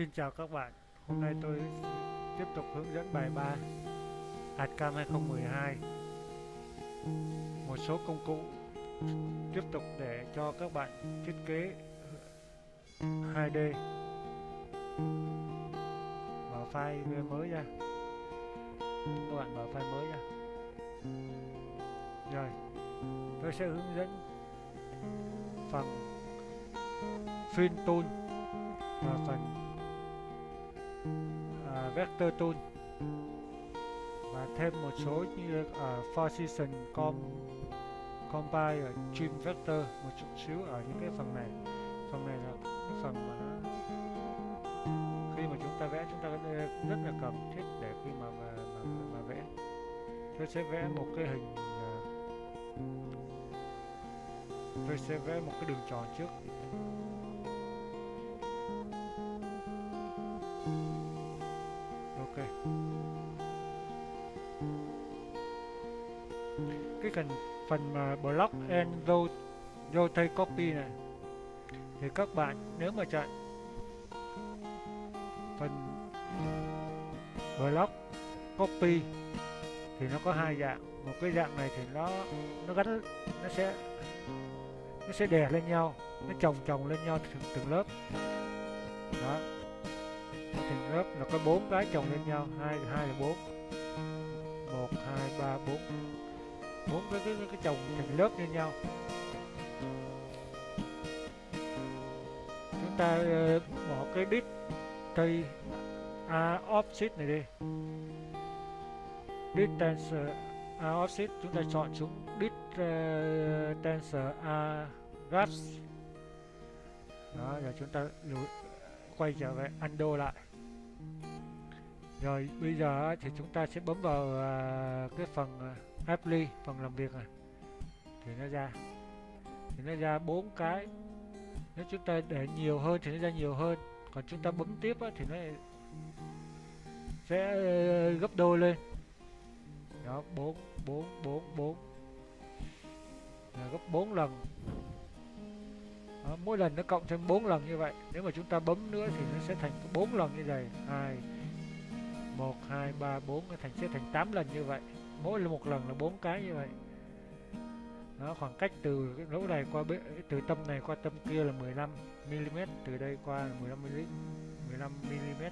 Xin chào các bạn. Hôm nay tôi tiếp tục hướng dẫn bài 3 ATCAM 2012. Một số công cụ tiếp tục để cho các bạn thiết kế 2D. Mở file mới ra. Các bạn mở file mới ra. Rồi, tôi sẽ hướng dẫn phần Fill Tool và phần Vector Tool và thêm một số như Position Compile ở Trim Vector một chút xíu ở những cái phần này. Phần này là cái phần mà nó khi mà chúng ta vẽ chúng ta rất là cần thiết để khi mà vẽ. Tôi sẽ vẽ một cái hình tôi sẽ vẽ một cái đường tròn trước. Ok. Cái phần mà Block and Rotate Copy này thì các bạn nếu mà chọn phần Block Copy thì nó có hai dạng. Một cái dạng này thì nó gắn nó sẽ đè lên nhau, nó chồng lên nhau từng lớp. Đó, từng lớp là có 4 cái chồng lên nhau, hai là 4, 1 2 3 4, 4 cái chồng thành lớp lên nhau. Chúng ta bỏ cái disk cây offset này đi, disk tensor offset, chúng ta chọn xuống disk tensor gaps. Đó, rồi chúng ta quay trở về undo lại. Rồi bây giờ thì chúng ta sẽ bấm vào cái phần apply, phần làm việc này, thì nó ra 4 cái. Nếu chúng ta để nhiều hơn thì nó ra nhiều hơn, còn chúng ta bấm tiếp thì nó sẽ gấp đôi lên. Đó, 4 4 4 4 là gấp 4 lần. Đó, mỗi lần nó cộng thêm 4 lần như vậy. Nếu mà chúng ta bấm nữa thì nó sẽ thành 4 lần như vậy. 1 2 3 4 nó sẽ thành 8 lần như vậy. Mỗi một lần là 4 cái như vậy. Đó, khoảng cách từ cái lỗ này qua từ tâm này qua tâm kia là 15 mm, từ đây qua là 15 mm.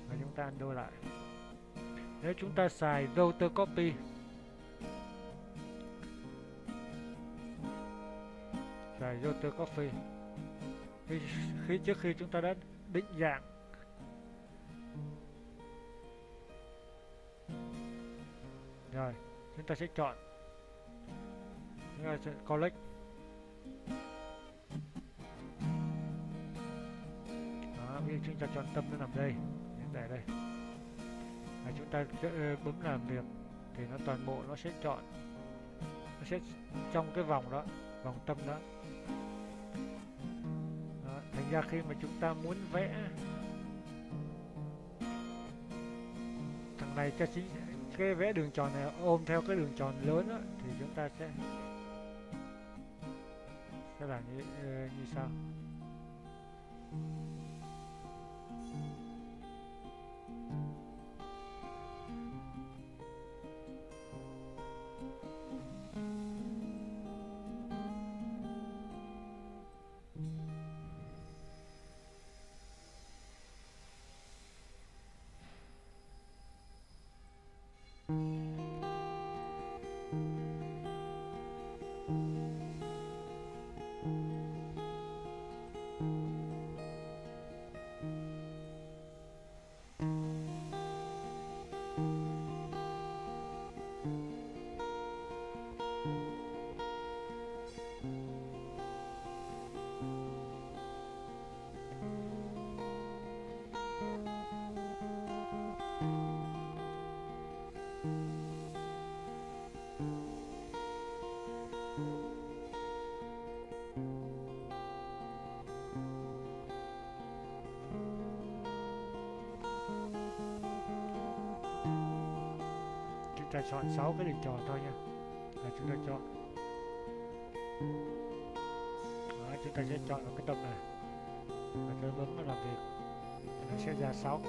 Và chúng ta undo lại. Nếu chúng ta xài router copy trước khi chúng ta đã định dạng rồi, chúng ta sẽ chọn collect. Đó, bây giờ chúng ta chọn tâm nó nằm đây, để đây. Và chúng ta bấm làm việc thì nó toàn bộ nó sẽ chọn, nó sẽ trong cái vòng đó, vòng tâm đó. Đó, thành ra khi mà chúng ta muốn vẽ thằng này cho chính cái vẽ đường tròn này ôm theo cái đường tròn lớn đó, thì chúng ta sẽ làm như sau. Chúng ta chọn 6 cái đường tròn thôi nha. Là chúng ta chọn. Đó, chúng ta sẽ chọn vào cái tâm này. và tôi bấm vào làm việc, nó sẽ ra 6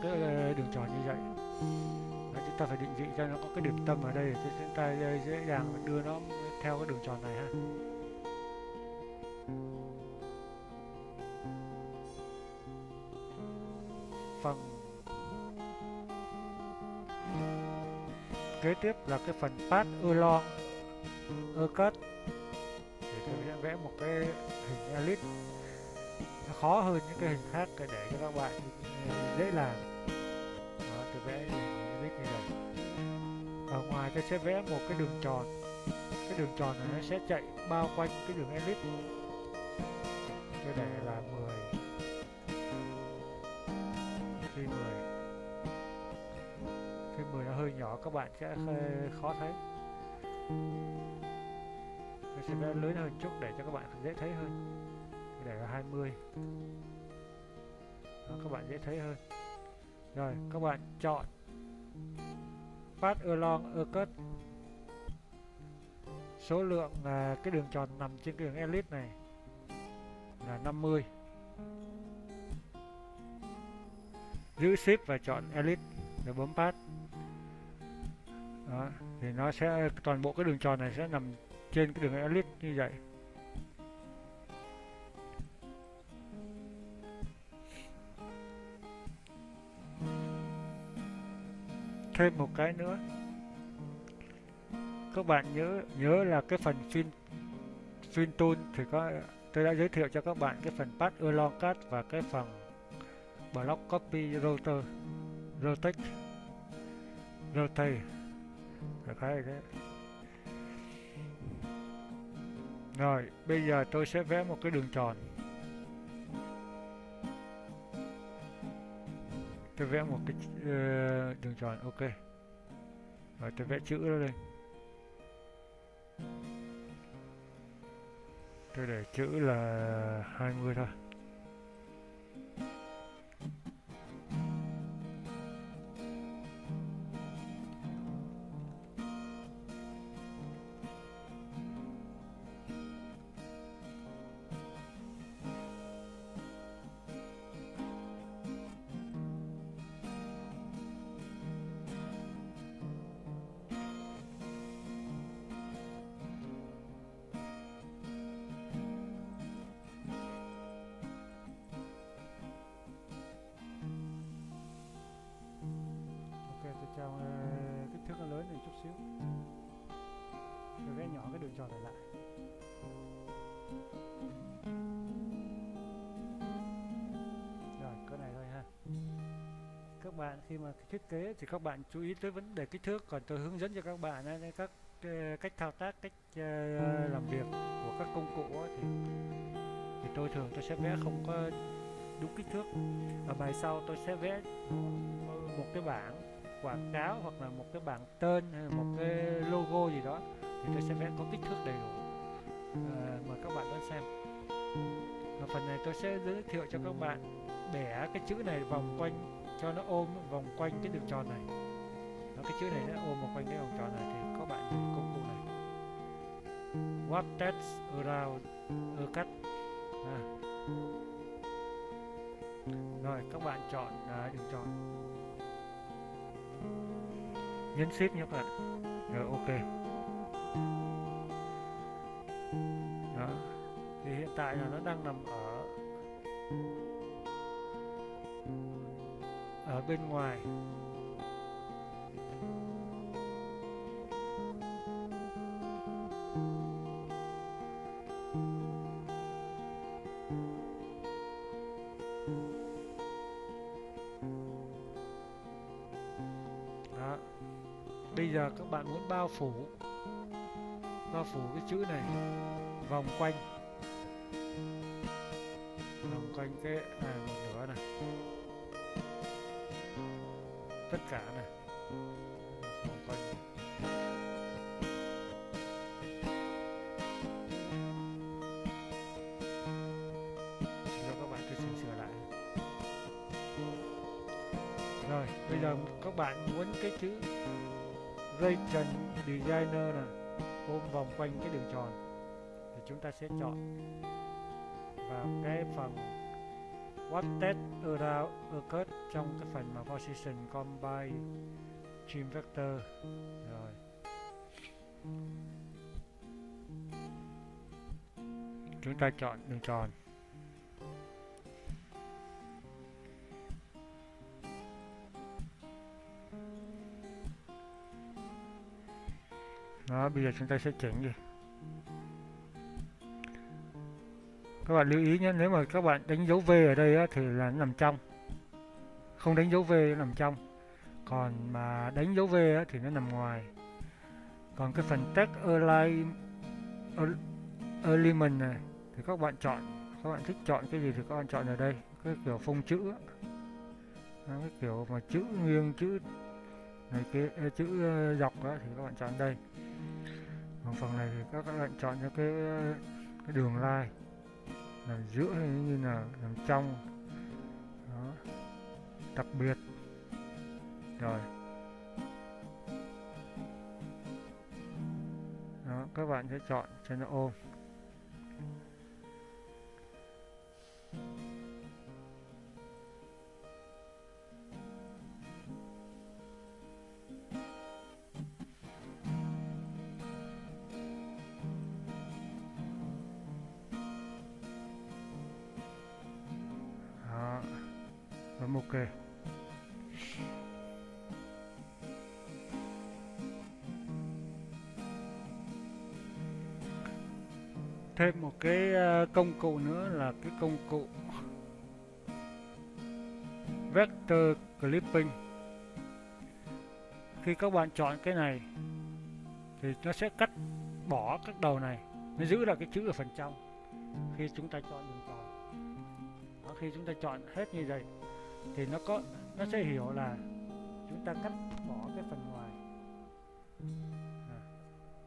cái đường tròn như vậy. Đấy, chúng ta phải định vị cho nó có cái điểm tâm ở đây để chúng ta dễ dàng đưa nó theo cái đường tròn này ha. Phần kế tiếp là cái phần path along a cut, thì tôi sẽ vẽ một cái hình elip nó khó hơn những cái hình khác để cho các bạn dễ làm. Đó, tôi vẽ hình elip như này. Ở ngoài tôi sẽ vẽ một cái đường tròn, cái đường tròn này nó sẽ chạy bao quanh cái đường elip. Tôi để là 10 khi 10 khi 10 nó hơi nhỏ, các bạn sẽ khó thấy. Tôi sẽ vẽ lớn hơn chút để cho các bạn dễ thấy hơn. Tôi để là 20. Đó, các bạn dễ thấy hơn. Rồi các bạn chọn path along a cut, số lượng cái đường tròn nằm trên cái đường elip này là 50. Giữ shift và chọn elip rồi bấm path. Đó, thì nó sẽ toàn bộ cái đường tròn này sẽ nằm trên cái đường elip như vậy. Thêm một cái nữa, các bạn nhớ là cái phần fill tool thì tôi đã giới thiệu cho các bạn cái phần path along cut và cái phần block copy rotate. Đại khái là thế. Rồi bây giờ tôi sẽ vẽ một cái đường tròn. Tôi vẽ một cái đường tròn, ok. Rồi tôi vẽ chữ nó lên. Tôi để chữ là 20 thôi. Cho kích thước nó lớn lên chút xíu. Tôi vẽ nhỏ cái đường tròn này lại. Rồi, cái này thôi ha. Các bạn khi mà thiết kế thì các bạn chú ý tới vấn đề kích thước, còn tôi hướng dẫn cho các bạn các cách thao tác, cách làm việc của các công cụ thì tôi sẽ vẽ không có đúng kích thước. Ở bài sau tôi sẽ vẽ một cái bảng quảng cáo hoặc là một cái bảng tên hay là một cái logo gì đó thì tôi sẽ vẽ có kích thước đầy đủ. Mời các bạn đón xem. Ở phần này tôi sẽ giới thiệu cho các bạn bẻ cái chữ này vòng quanh cho nó ôm vòng quanh cái đường tròn này. Đó, cái chữ này nó ôm vòng quanh cái vòng tròn này thì các bạn dùng công cụ này. What text around a cut. Rồi các bạn chọn đường tròn. Nhấn shift nhé các bạn. Rồi ok. Đó. Thì hiện tại là nó đang nằm ở bên ngoài. Đó. Bây giờ các bạn muốn bao phủ cái chữ này vòng quanh cái một nửa này, tất cả này vòng quanh. Cho các bạn tôi chỉnh sửa lại. Rồi bây giờ các bạn muốn cái chữ Region Designer này ôm vòng quanh cái đường tròn thì chúng ta sẽ chọn vào cái phần what test around occurred trong cái phần mà position combine trim vector. Rồi chúng ta chọn đường tròn. Đó, bây giờ chúng ta sẽ chỉnh gì. Các bạn lưu ý nhé, nếu mà các bạn đánh dấu V ở đây á, thì là nó nằm trong. Không đánh dấu V nó nằm trong. Còn mà đánh dấu V á, thì nó nằm ngoài. Còn cái phần text element này thì các bạn chọn, các bạn thích chọn cái gì thì các bạn chọn ở đây. Cái kiểu phông chữ á. Đó, cái kiểu mà chữ nghiêng, chữ này kia, chữ dọc đó thì các bạn chọn đây. Còn phần này thì các bạn chọn cho cái đường line nằm giữa hay như nào, nằm trong. Đó, đặc biệt. Rồi đó, các bạn sẽ chọn cho nó ôm. Đó, bấm OK. Thêm một cái công cụ nữa là cái công cụ vector clipping. Khi các bạn chọn cái này thì nó sẽ cắt bỏ các đầu này, nó giữ lại cái chữ ở phần trong. Khi chúng ta chọn đường tròn, khi chúng ta chọn hết như vậy thì nó sẽ hiểu là chúng ta cắt bỏ cái phần ngoài,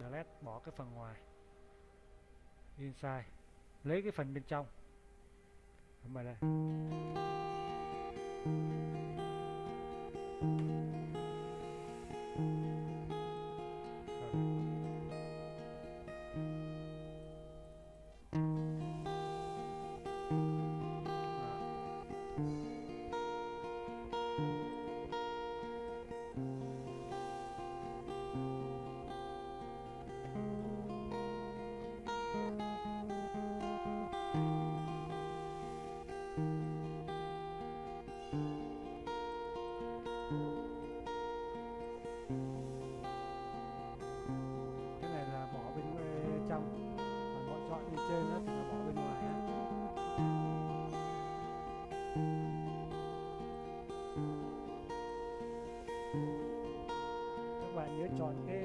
delete bỏ cái phần ngoài, inside lấy cái phần bên trong. Bấm vào đây. Cái này là bỏ bên trong, còn bọn chọn bên trên đó thì là bỏ bên ngoài á. Các bạn nhớ chọn cái